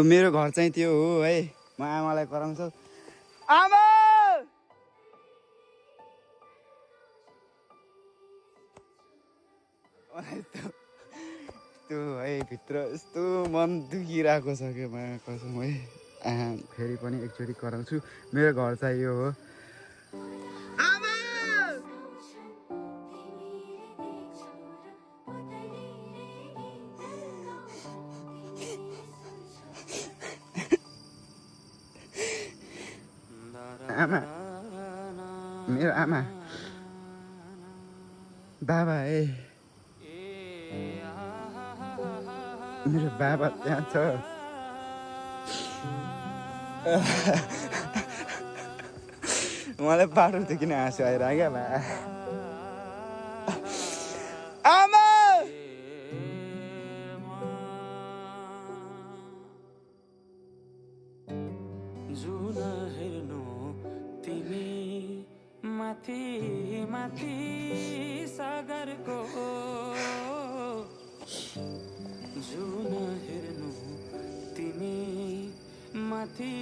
मेरो घर चाहिँ त्यो हो है। म आमालाई कराउँछु, आमा यस्तो है भित्र यस्तो मन दुखिरहेको छ कि म कसम है। फेरि पनि एकचोटि कराउँछु, मेरो घर चाहिँ यो हो। आमा आमा मेरो आमा बाबा है, मेरो बाबा त्यहाँ छ। मलाई बाटो किन हाँसो आइरह्यो क्या बा। आमा जुन हेर्नु तिमी माथि माथि सागरको जुन हेर्नु तिमी माथि